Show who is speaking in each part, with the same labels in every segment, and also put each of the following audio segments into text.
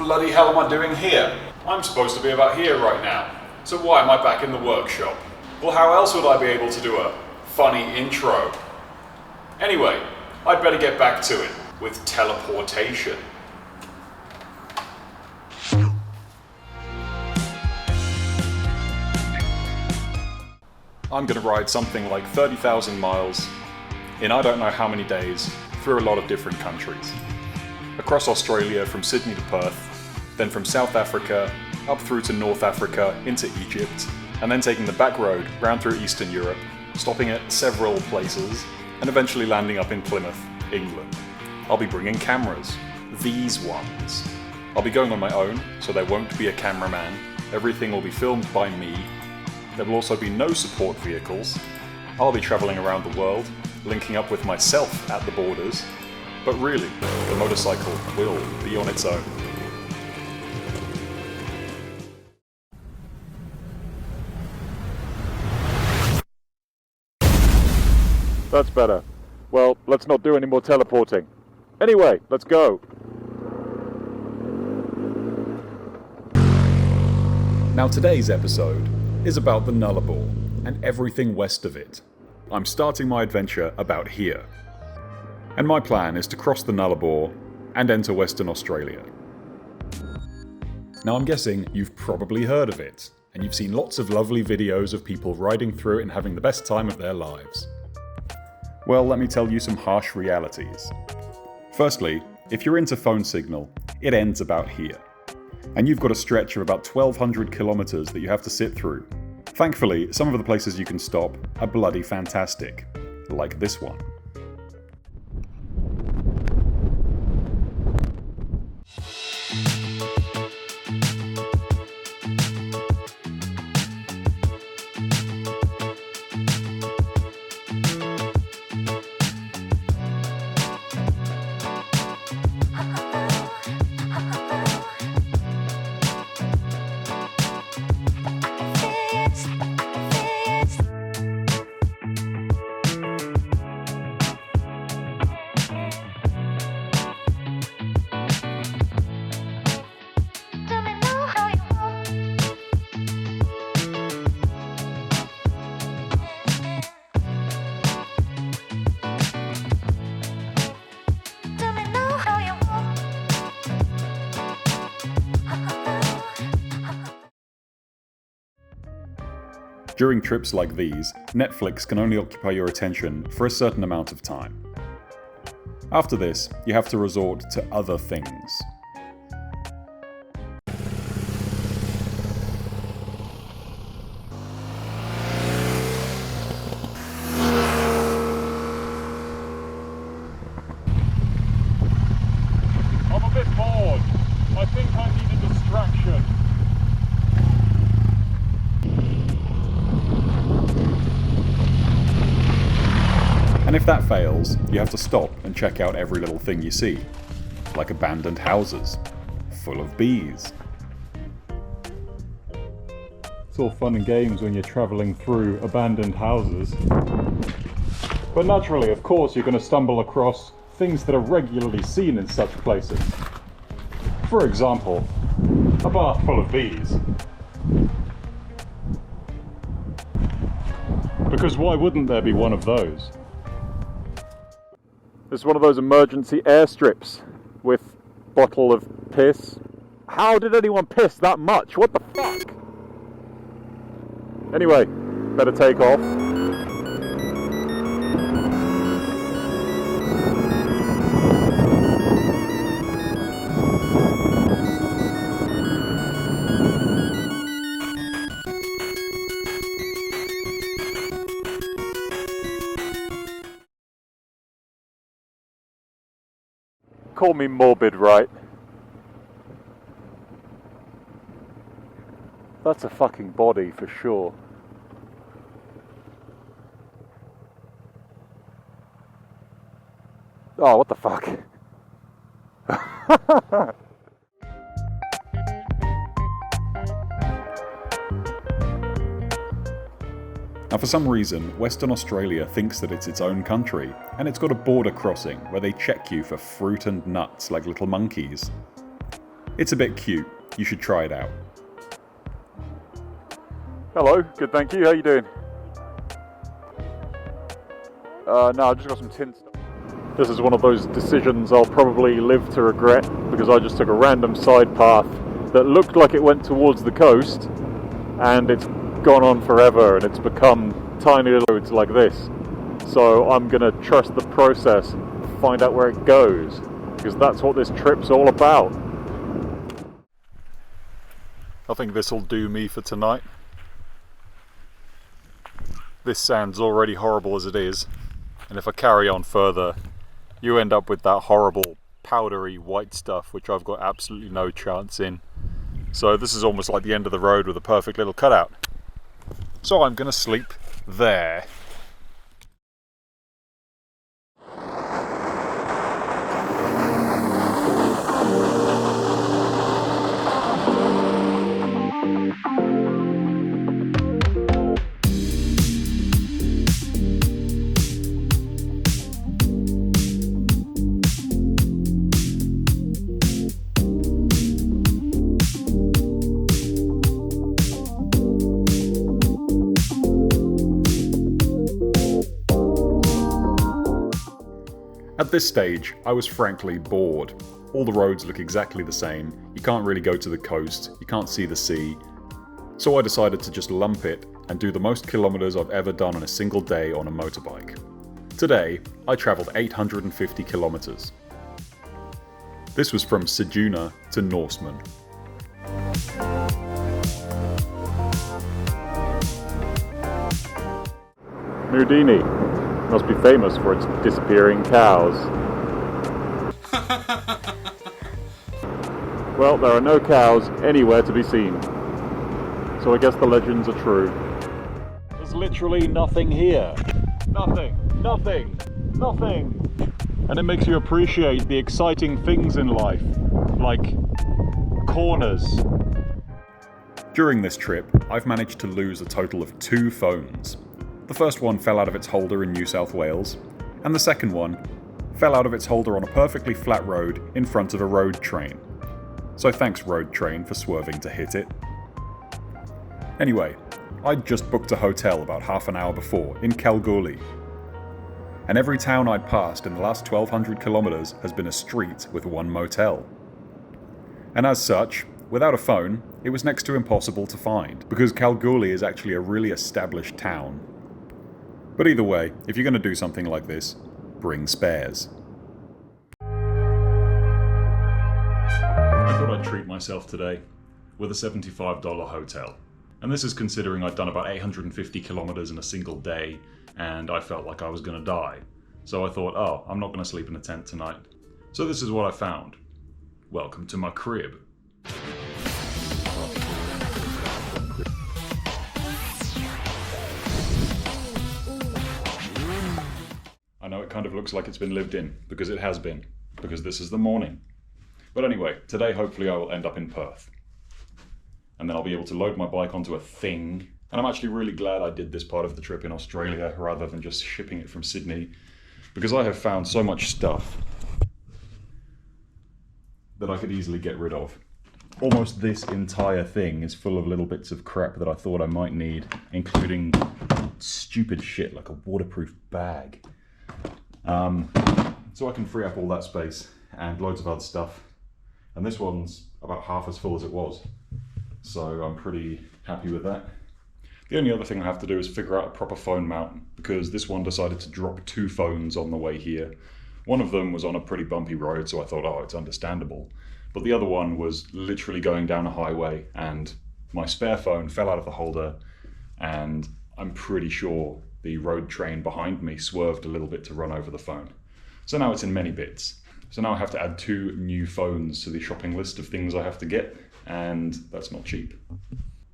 Speaker 1: bloody hell am I doing here? I'm supposed to be about here right now. So why am I back in the workshop? Well, how else would I be able to do a funny intro? Anyway, I'd better get back to it with teleportation. I'm going to ride something like 30,000 miles in I don't know how many days through a lot of different countries. Across Australia from Sydney to Perth, then from South Africa up through to North Africa into Egypt, and then taking the back road round through Eastern Europe, stopping at several places, and eventually landing up in Plymouth, England. I'll be bringing cameras. These ones. I'll be going on my own, so there won't be a cameraman. Everything will be filmed by me. There will also be no support vehicles. I'll be travelling around the world, linking up with myself at the borders. But really, the motorcycle will be on its own.
Speaker 2: That's better. Well, let's not do any more teleporting. Anyway, let's go.
Speaker 1: Now today's episode is about the Nullarbor and everything west of it. I'm starting my adventure about here. And my plan is to cross the Nullarbor and enter Western Australia. Now I'm guessing you've probably heard of it, and you've seen lots of lovely videos of people riding through it and having the best time of their lives. Well, let me tell you some harsh realities. Firstly, if you're into phone signal, it ends about here. And you've got a stretch of about 1,200 kilometers that you have to sit through. Thankfully, some of the places you can stop are bloody fantastic, like this one. During trips like these, Netflix can only occupy your attention for a certain amount of time. After this, you have to resort to other things.
Speaker 2: I'm a bit bored. I think I need a distraction.
Speaker 1: And if that fails, you have to stop and check out every little thing you see, like abandoned houses, full of bees.
Speaker 2: It's all fun and games when you're travelling through abandoned houses. But naturally, of course, you're going to stumble across things that are regularly seen in such places. For example, a bath full of bees. Because why wouldn't there be one of those? This is one of those emergency airstrips with bottle of piss. How did anyone piss that much? What the fuck? Anyway, better take off. Call me morbid, right? That's a fucking body for sure. Oh, what the fuck?
Speaker 1: Now for some reason, Western Australia thinks that it's its own country, and it's got a border crossing where they check you for fruit and nuts like little monkeys. It's a bit cute. You should try it out.
Speaker 2: Hello, good, thank you. How you doing? No, I just got some tin stuff. This is one of those decisions I'll probably live to regret, because I just took a random side path that looked like it went towards the coast, and it's gone on forever and it's become tiny little roads like this. So I'm gonna trust the process and find out where it goes, because that's what this trip's all about. I think this will do me for tonight. This sounds already horrible as it is, and if I carry on further, you end up with that horrible powdery white stuff which I've got absolutely no chance in. So this is almost like the end of the road with a perfect little cutout. So I'm gonna sleep there. At this stage, I was frankly bored. All the roads look exactly the same, you can't really go to the coast, you can't see the sea. So I decided to just lump it and do the most kilometers I've ever done in a single day on a motorbike. Today, I travelled 850 kilometers. This was from Sejuna to Norseman. Moodini must be famous for its disappearing cows. Well, there are no cows anywhere to be seen, so I guess the legends are true. There's literally nothing here. Nothing, nothing, nothing. And it makes you appreciate the exciting things in life, like corners. During this trip, I've managed to lose a total of 2 phones. The first one fell out of its holder in New South Wales, and the second one fell out of its holder on a perfectly flat road in front of a road train. So thanks, road train, for swerving to hit it. Anyway, I'd just booked a hotel about half an hour before in Kalgoorlie. And every town I'd passed in the last 1,200 kilometers has been a street with one motel. And as such, without a phone, it was next to impossible to find, because Kalgoorlie is actually a really established town. But either way, if you're going to do something like this, bring spares. I thought I'd treat myself today with a $75 hotel. And this is considering I'd done about 850 kilometers in a single day, and I felt like I was going to die. So I thought, oh, I'm not going to sleep in a tent tonight. So this is what I found. Welcome to my crib. I know it kind of looks like it's been lived in, because it has been, because this is the morning. But anyway, today hopefully I will end up in Perth. And then I'll be able to load my bike onto a thing. And I'm actually really glad I did this part of the trip in Australia rather than just shipping it from Sydney, because I have found so much stuff that I could easily get rid of. Almost this entire thing is full of little bits of crap that I thought I might need, including stupid shit like a waterproof bag. So I can free up all that space and loads of other stuff. And this one's about half as full as it was. So I'm pretty happy with that. The only other thing I have to do is figure out a proper phone mount, because this one decided to drop 2 phones on the way here. One of them was on a pretty bumpy road, so I thought, oh, it's understandable. But the other one was literally going down a highway, and my spare phone fell out of the holder, and I'm pretty sure the road train behind me swerved a little bit to run over the phone. So now it's in many bits. So now I have to add 2 new phones to the shopping list of things I have to get, and that's not cheap.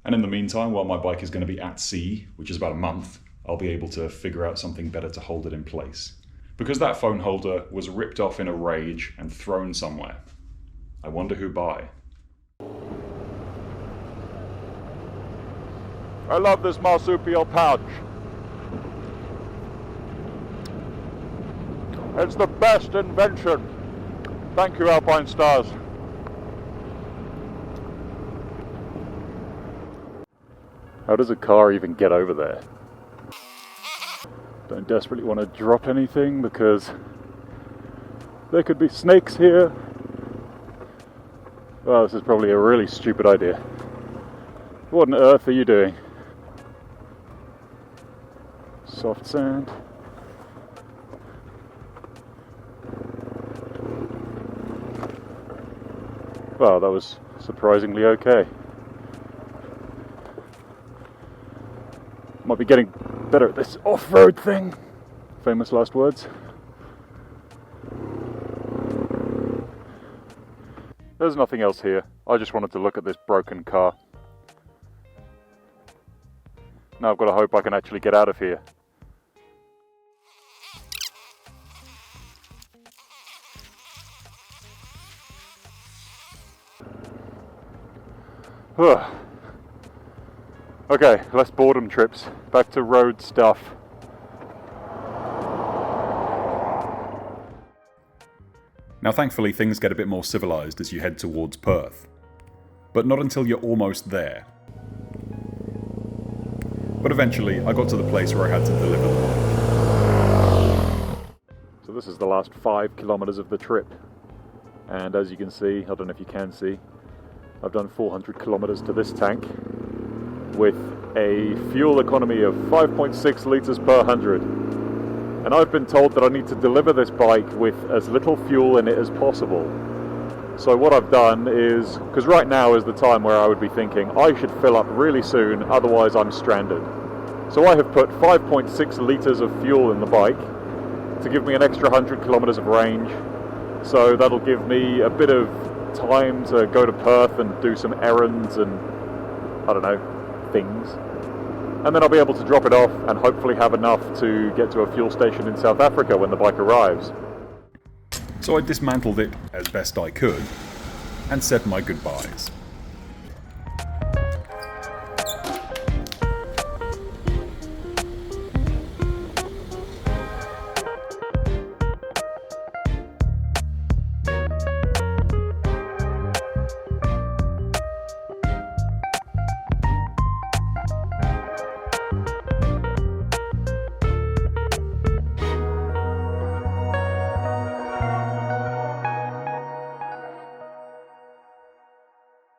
Speaker 2: And in the meantime, while my bike is going to be at sea, which is about a month, I'll be able to figure out something better to hold it in place. Because that phone holder was ripped off in a rage and thrown somewhere. I wonder who by. I love this marsupial pouch. It's the best invention. Thank you, Alpine Stars. How does a car even get over there? Don't desperately want to drop anything because there could be snakes here. Well, this is probably a really stupid idea. What on earth are you doing? Soft sand. Well, that was surprisingly okay. Might be getting better at this off-road thing. Famous last words. There's nothing else here. I just wanted to look at this broken car. Now I've got to hope I can actually get out of here. Okay, less boredom trips. Back to road stuff.
Speaker 1: Now thankfully things get a bit more civilised as you head towards Perth. But not until you're almost there. But eventually I got to the place where I had to deliver the bike.
Speaker 2: So this is the last 5 kilometers of the trip. And as you can see, I don't know if you can see, I've done 400 kilometers to this tank with a fuel economy of 5.6 litres per 100. And I've been told that I need to deliver this bike with as little fuel in it as possible. So what I've done is, because right now is the time where I would be thinking I should fill up really soon, otherwise I'm stranded. So I have put 5.6 litres of fuel in the bike to give me an extra 100 kilometres of range. So that'll give me a bit of time to go to Perth and do some errands and, I don't know, things. And then I'll be able to drop it off and hopefully have enough to get to a fuel station in South Africa when the bike arrives.
Speaker 1: So I dismantled it as best I could and said my goodbyes.